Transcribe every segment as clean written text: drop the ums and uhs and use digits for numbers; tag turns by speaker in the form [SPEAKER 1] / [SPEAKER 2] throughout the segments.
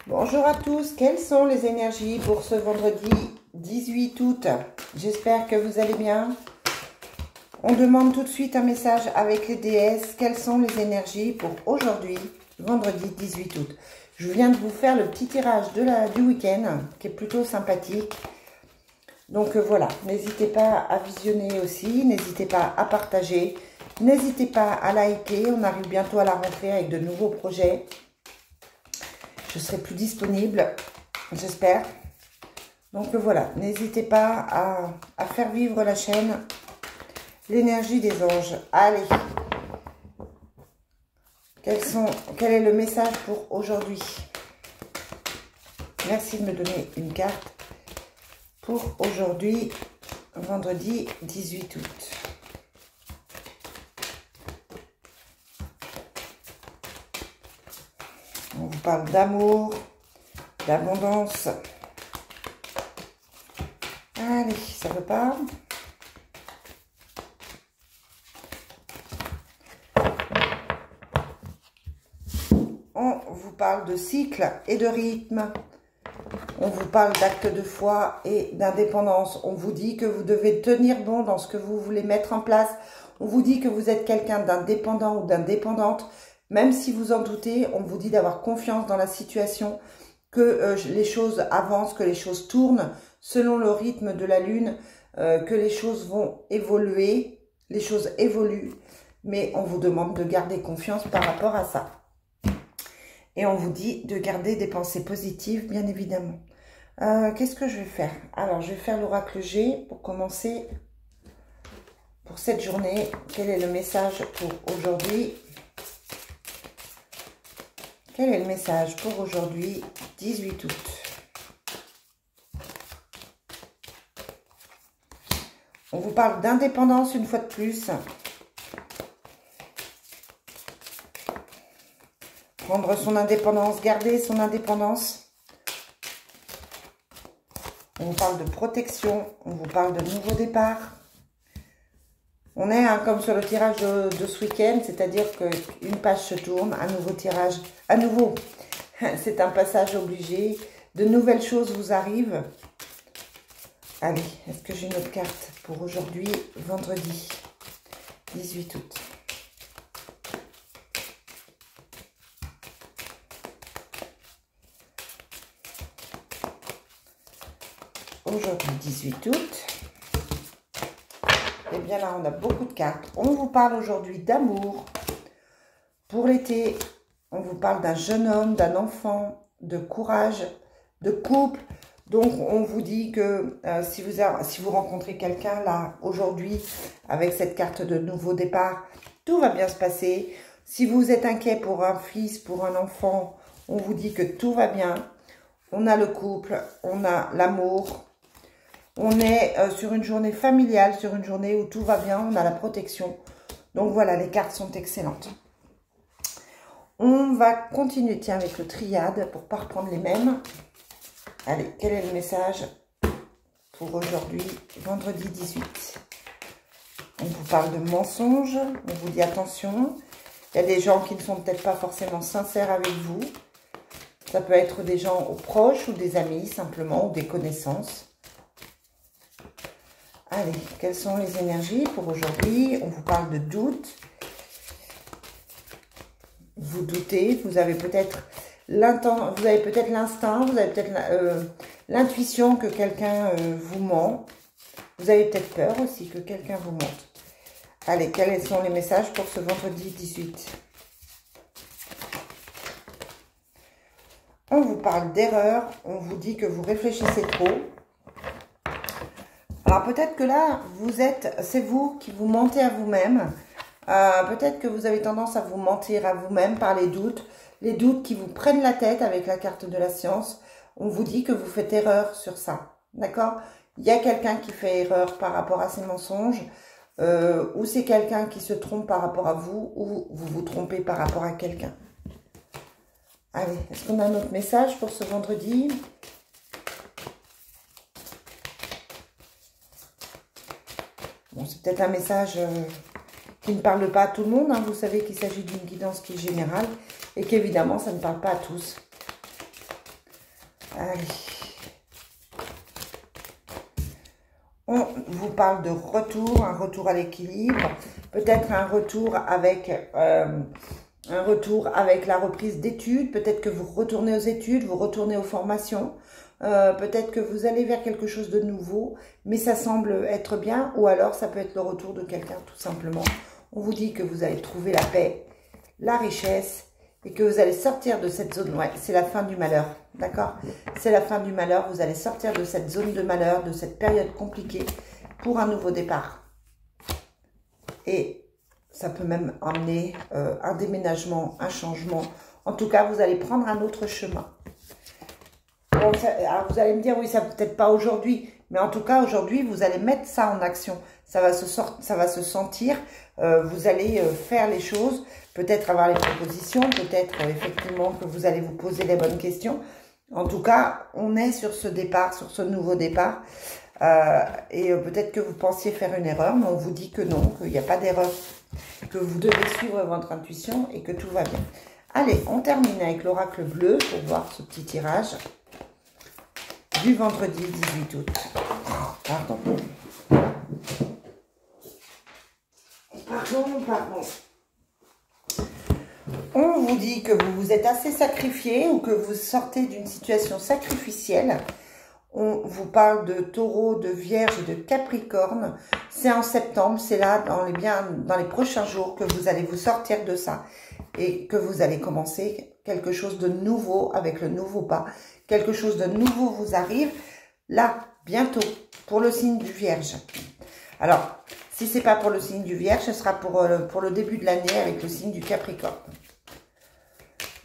[SPEAKER 1] Bonjour à tous, quelles sont les énergies pour ce vendredi 18 août? J'espère que vous allez bien. On demande tout de suite un message avec les déesses. Quelles sont les énergies pour aujourd'hui, vendredi 18 août? Je viens de vous faire le petit tirage du week-end qui est plutôt sympathique. Donc voilà, n'hésitez pas à visionner aussi, n'hésitez pas à partager, n'hésitez pas à liker. On arrive bientôt à la rentrée avec de nouveaux projets. Je serai plus disponible, j'espère. Donc voilà, n'hésitez pas à faire vivre la chaîne. L'énergie des anges. Allez. Quel est le message pour aujourd'hui? Merci de me donner une carte pour aujourd'hui, vendredi 18 août. On vous parle d'amour, d'abondance. Allez, ça veut pas. On vous parle de cycle et de rythme. On vous parle d'acte de foi et d'indépendance. On vous dit que vous devez tenir bon dans ce que vous voulez mettre en place. On vous dit que vous êtes quelqu'un d'indépendant ou d'indépendante. Même si vous en doutez, on vous dit d'avoir confiance dans la situation, que les choses avancent, que les choses tournent selon le rythme de la lune, que les choses vont évoluer, les choses évoluent, mais on vous demande de garder confiance par rapport à ça. Et on vous dit de garder des pensées positives, bien évidemment. Qu'est-ce que je vais faire? Alors, je vais faire l'oracle G pour commencer pour cette journée. Quel est le message pour aujourd'hui? Quel est le message pour aujourd'hui, 18 août? On vous parle d'indépendance une fois de plus. Prendre son indépendance, garder son indépendance. On vous parle de protection, on vous parle de nouveau départ. On est comme sur le tirage de ce week-end, c'est-à-dire qu'une page se tourne, un nouveau tirage, à nouveau. C'est un passage obligé, de nouvelles choses vous arrivent. Allez, est-ce que j'ai une autre carte pour aujourd'hui, vendredi 18 août? Aujourd'hui 18 août. Et bien là, on a beaucoup de cartes. On vous parle aujourd'hui d'amour. Pour l'été, on vous parle d'un jeune homme, d'un enfant, de courage, de couple. Donc, on vous dit que si vous rencontrez quelqu'un là, aujourd'hui, avec cette carte de nouveau départ, tout va bien se passer. Si vous êtes inquiet pour un fils, pour un enfant, on vous dit que tout va bien. On a le couple, on a l'amour. On est sur une journée familiale, sur une journée où tout va bien, on a la protection. Donc voilà, les cartes sont excellentes. On va continuer, tiens, avec le triade pour ne pas reprendre les mêmes. Allez, quel est le message pour aujourd'hui, vendredi 18? On vous parle de mensonges, on vous dit attention. Il y a des gens qui ne sont peut-être pas forcément sincères avec vous. Ça peut être des gens proches ou des amis simplement, ou des connaissances. Allez, quelles sont les énergies pour aujourd'hui? On vous parle de doute. Vous doutez, vous avez peut-être l'instinct, vous avez peut-être l'intuition que quelqu'un vous ment. Vous avez peut-être peur aussi que quelqu'un vous mente. Allez, quels sont les messages pour ce vendredi 18? On vous parle d'erreur, on vous dit que vous réfléchissez trop. Alors peut-être que là, c'est vous qui vous mentez à vous-même. Peut-être que vous avez tendance à vous mentir à vous-même par les doutes qui vous prennent la tête avec la carte de la science. On vous dit que vous faites erreur sur ça, d'accord? Il y a quelqu'un qui fait erreur par rapport à ses mensonges, ou c'est quelqu'un qui se trompe par rapport à vous, ou vous vous trompez par rapport à quelqu'un. Allez, est-ce qu'on a un autre message pour ce vendredi ? Bon, c'est peut-être un message qui ne parle pas à tout le monde. Hein. Vous savez qu'il s'agit d'une guidance qui est générale et qu'évidemment, ça ne parle pas à tous. Allez. On vous parle de retour, un retour à l'équilibre, peut-être un retour avec la reprise d'études, peut-être que vous retournez aux études, vous retournez aux formations, peut-être que vous allez vers quelque chose de nouveau, mais ça semble être bien, ou alors ça peut être le retour de quelqu'un tout simplement. On vous dit que vous allez trouver la paix, la richesse, et que vous allez sortir de cette zone. Ouais, c'est la fin du malheur, d'accord? C'est la fin du malheur, vous allez sortir de cette zone de malheur, de cette période compliquée pour un nouveau départ. Et ça peut même emmener un déménagement, un changement. En tout cas, vous allez prendre un autre chemin. Bon, alors vous allez me dire, oui, ça peut-être pas aujourd'hui, mais en tout cas, aujourd'hui, vous allez mettre ça en action. Ça va se sentir, vous allez faire les choses, peut-être avoir les propositions, peut-être effectivement que vous allez vous poser les bonnes questions. En tout cas, on est sur ce départ, sur ce nouveau départ. Et peut-être que vous pensiez faire une erreur, mais on vous dit que non, qu'il n'y a pas d'erreur, que vous devez suivre votre intuition et que tout va bien. Allez, on termine avec l'oracle bleu pour voir ce petit tirage du vendredi 18 août. Pardon. Pardon. On vous dit que vous vous êtes assez sacrifié ou que vous sortez d'une situation sacrificielle. On vous parle de taureau, de vierge et de capricorne. C'est en septembre, c'est là dans les prochains jours que vous allez vous sortir de ça et que vous allez commencer quelque chose de nouveau avec le nouveau pas. Quelque chose de nouveau vous arrive là, bientôt, pour le signe du vierge. Alors, si ce n'est pas pour le signe du vierge, ce sera pour le début de l'année avec le signe du capricorne.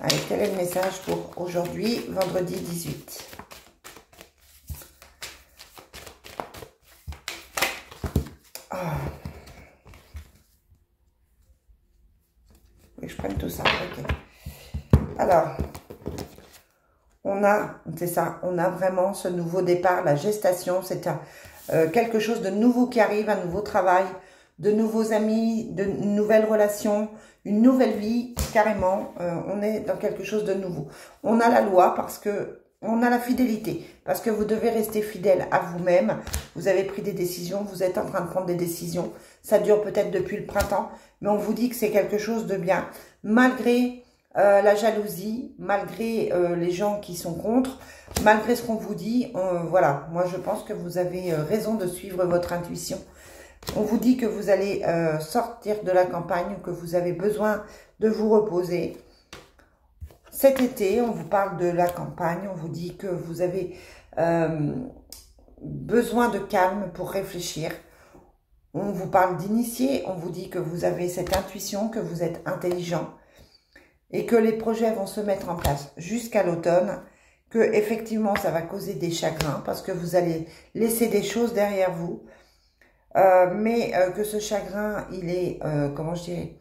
[SPEAKER 1] Allez, quel est le message pour aujourd'hui, vendredi 18 ? Oui, je prenne tout ça. Ok. Alors, c'est ça, on a vraiment ce nouveau départ, la gestation, c'est quelque chose de nouveau qui arrive, un nouveau travail, de nouveaux amis, de nouvelles relations, une nouvelle vie, carrément, on est dans quelque chose de nouveau. On a la loi parce que on a la fidélité, parce que vous devez rester fidèle à vous-même. Vous avez pris des décisions, vous êtes en train de prendre des décisions. Ça dure peut-être depuis le printemps, mais on vous dit que c'est quelque chose de bien. Malgré la jalousie, malgré les gens qui sont contre, malgré ce qu'on vous dit, voilà, moi je pense que vous avez raison de suivre votre intuition. On vous dit que vous allez sortir de la campagne, que vous avez besoin de vous reposer. Cet été, on vous parle de la campagne, on vous dit que vous avez besoin de calme pour réfléchir. On vous parle d'initier, on vous dit que vous avez cette intuition, que vous êtes intelligent et que les projets vont se mettre en place jusqu'à l'automne, que effectivement ça va causer des chagrins parce que vous allez laisser des choses derrière vous, mais que ce chagrin, il est, comment je dirais,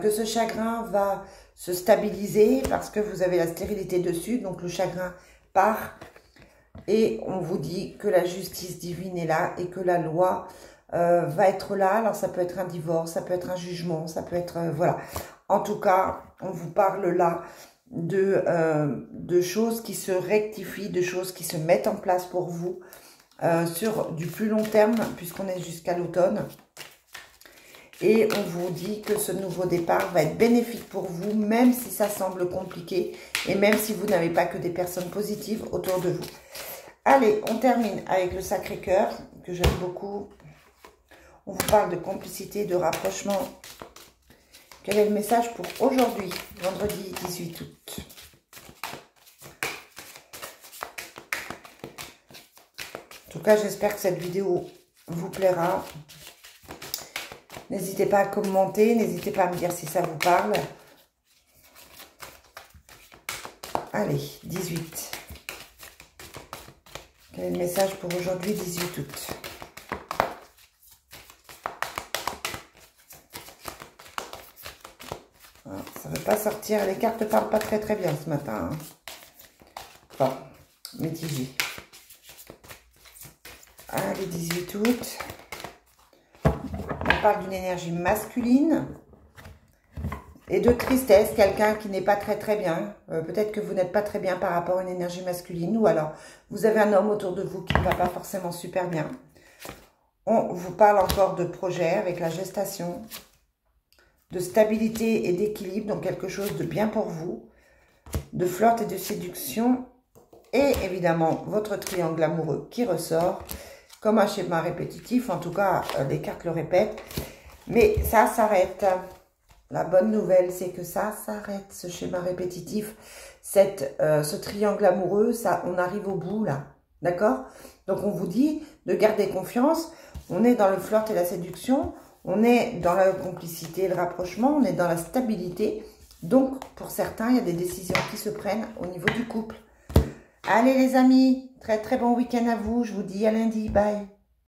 [SPEAKER 1] que ce chagrin va se stabiliser parce que vous avez la stérilité dessus, donc le chagrin part et on vous dit que la justice divine est là et que la loi va être là. Alors ça peut être un divorce, ça peut être un jugement, ça peut être, voilà. En tout cas, on vous parle là de choses qui se rectifient, de choses qui se mettent en place pour vous sur du plus long terme, puisqu'on est jusqu'à l'automne. Et on vous dit que ce nouveau départ va être bénéfique pour vous, même si ça semble compliqué et même si vous n'avez pas que des personnes positives autour de vous. Allez, on termine avec le Sacré-Cœur, que j'aime beaucoup. On vous parle de complicité, de rapprochement. Quel est le message pour aujourd'hui, vendredi 18 août? En tout cas, j'espère que cette vidéo vous plaira. N'hésitez pas à commenter, n'hésitez pas à me dire si ça vous parle. Allez, 18. Quel est le message pour aujourd'hui, 18 août? Ça ne veut pas sortir, les cartes ne parlent pas très bien ce matin. Hein. Bon, mitigé. Allez, 18 août. On parle d'une énergie masculine. et de tristesse, quelqu'un qui n'est pas très bien. Peut-être que vous n'êtes pas très bien par rapport à une énergie masculine, ou alors vous avez un homme autour de vous qui ne va pas forcément super bien. On vous parle encore de projet avec la gestation, de stabilité et d'équilibre, donc quelque chose de bien pour vous, de flirt et de séduction, et évidemment votre triangle amoureux qui ressort, comme un schéma répétitif, en tout cas les cartes le répètent, mais ça s'arrête. La bonne nouvelle, c'est que ça s'arrête, ce schéma répétitif, ce triangle amoureux, ça, on arrive au bout là, d'accord? Donc on vous dit de garder confiance, on est dans le flirt et la séduction, on est dans la complicité et le rapprochement, on est dans la stabilité. Donc pour certains, il y a des décisions qui se prennent au niveau du couple. Allez les amis, très très bon week-end à vous, je vous dis à lundi, bye.